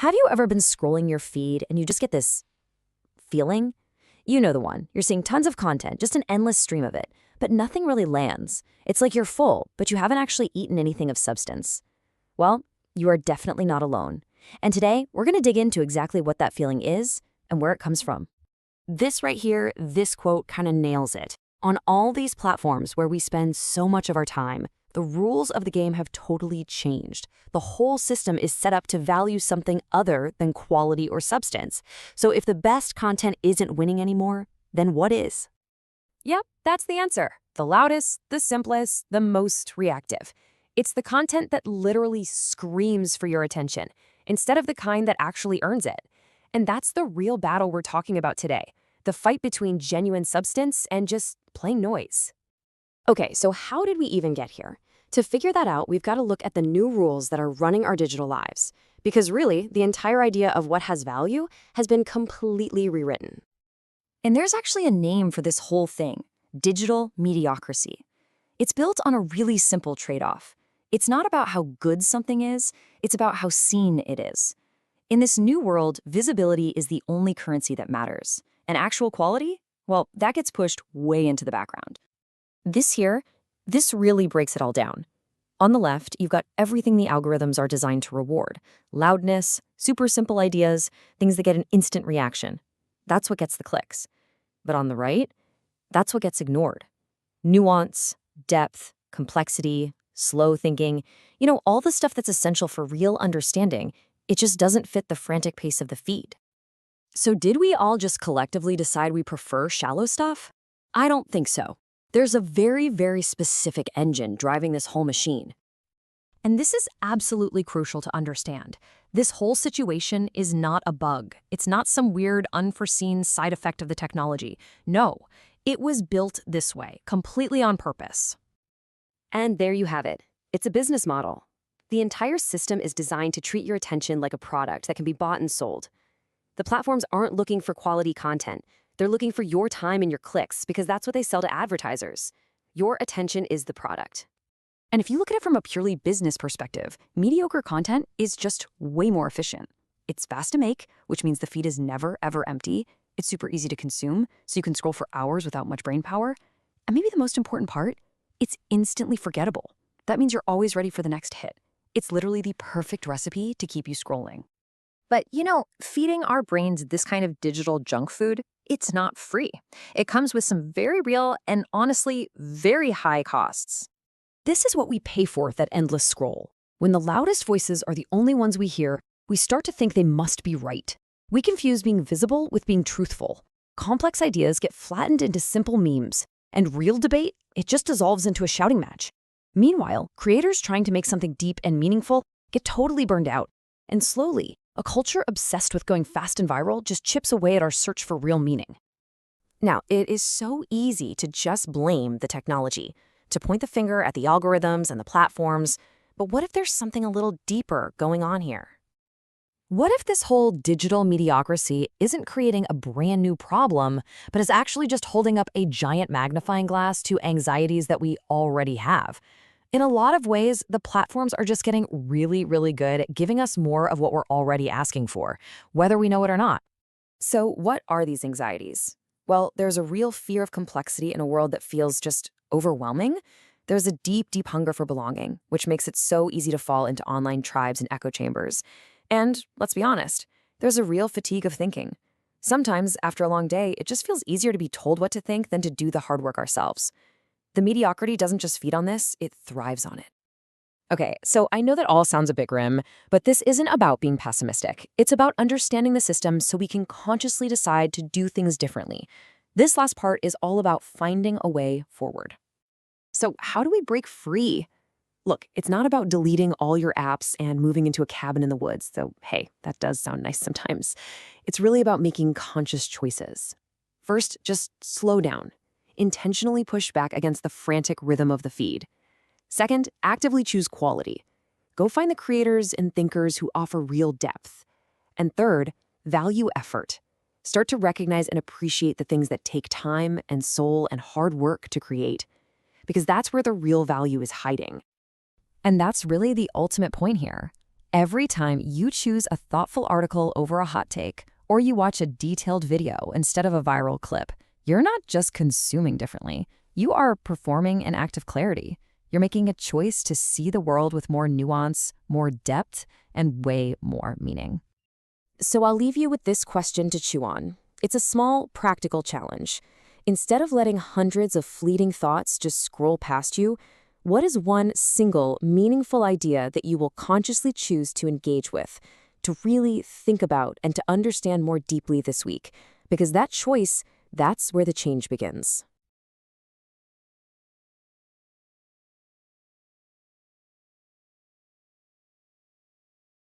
Have you ever been scrolling your feed and you just get this feeling? You know the one. You're seeing tons of content, just an endless stream of it, but nothing really lands. It's like you're full, but you haven't actually eaten anything of substance. Well, you are definitely not alone. And today, we're going to dig into exactly what that feeling is and where it comes from. This right here, this quote kind of nails it. On all these platforms where we spend so much of our time, the rules of the game have totally changed. The whole system is set up to value something other than quality or substance. So if the best content isn't winning anymore, then what is? Yep, that's the answer. The loudest, the simplest, the most reactive. It's the content that literally screams for your attention, instead of the kind that actually earns it. And that's the real battle we're talking about today. The fight between genuine substance and just plain noise. Okay, so how did we even get here? To figure that out, we've got to look at the new rules that are running our digital lives. Because really, the entire idea of what has value has been completely rewritten. And there's actually a name for this whole thing: digital mediocrity. It's built on a really simple trade-off. It's not about how good something is, it's about how seen it is. In this new world, visibility is the only currency that matters. And actual quality? Well, that gets pushed way into the background. This really breaks it all down. On the left, you've got everything the algorithms are designed to reward: loudness, super simple ideas, things that get an instant reaction. That's what gets the clicks. But on the right, that's what gets ignored. Nuance, depth, complexity, slow thinking, all the stuff that's essential for real understanding, it just doesn't fit the frantic pace of the feed. So did we all just collectively decide we prefer shallow stuff? I don't think so. There's a very, very specific engine driving this whole machine. And this is absolutely crucial to understand. This whole situation is not a bug. It's not some weird, unforeseen side effect of the technology. No, it was built this way, completely on purpose. And there you have it. It's a business model. The entire system is designed to treat your attention like a product that can be bought and sold. The platforms aren't looking for quality content. They're looking for your time and your clicks because that's what they sell to advertisers. Your attention is the product. And if you look at it from a purely business perspective, mediocre content is just way more efficient. It's fast to make, which means the feed is never, ever empty. It's super easy to consume, so you can scroll for hours without much brain power. And maybe the most important part, it's instantly forgettable. That means you're always ready for the next hit. It's literally the perfect recipe to keep you scrolling. But feeding our brains this kind of digital junk food, it's not free. It comes with some very real and honestly very high costs. This is what we pay for with that endless scroll. When the loudest voices are the only ones we hear, we start to think they must be right. We confuse being visible with being truthful. Complex ideas get flattened into simple memes, and real debate, it just dissolves into a shouting match. Meanwhile, creators trying to make something deep and meaningful get totally burned out. And slowly, a culture obsessed with going fast and viral just chips away at our search for real meaning. Now, it is so easy to just blame the technology, to point the finger at the algorithms and the platforms, but what if there's something a little deeper going on here? What if this whole digital mediocrity isn't creating a brand new problem, but is actually just holding up a giant magnifying glass to anxieties that we already have? In a lot of ways, the platforms are just getting really, really good at giving us more of what we're already asking for, whether we know it or not. So what are these anxieties? Well, there's a real fear of complexity in a world that feels just overwhelming. There's a deep, deep hunger for belonging, which makes it so easy to fall into online tribes and echo chambers. And let's be honest, there's a real fatigue of thinking. Sometimes, after a long day, it just feels easier to be told what to think than to do the hard work ourselves. The mediocrity doesn't just feed on this, it thrives on it. Okay, so I know that all sounds a bit grim, but this isn't about being pessimistic. It's about understanding the system so we can consciously decide to do things differently. This last part is all about finding a way forward. So how do we break free? Look, it's not about deleting all your apps and moving into a cabin in the woods, though, hey, that does sound nice sometimes. It's really about making conscious choices. First, just slow down. Intentionally push back against the frantic rhythm of the feed. Second, actively choose quality. Go find the creators and thinkers who offer real depth. And third, value effort. Start to recognize and appreciate the things that take time and soul and hard work to create, because that's where the real value is hiding. And that's really the ultimate point here. Every time you choose a thoughtful article over a hot take, or you watch a detailed video instead of a viral clip, you're not just consuming differently. You are performing an act of clarity. You're making a choice to see the world with more nuance, more depth, and way more meaning. So I'll leave you with this question to chew on. It's a small, practical challenge. Instead of letting hundreds of fleeting thoughts just scroll past you, what is one single, meaningful idea that you will consciously choose to engage with, to really think about and to understand more deeply this week? Because that choice, that's where the change begins.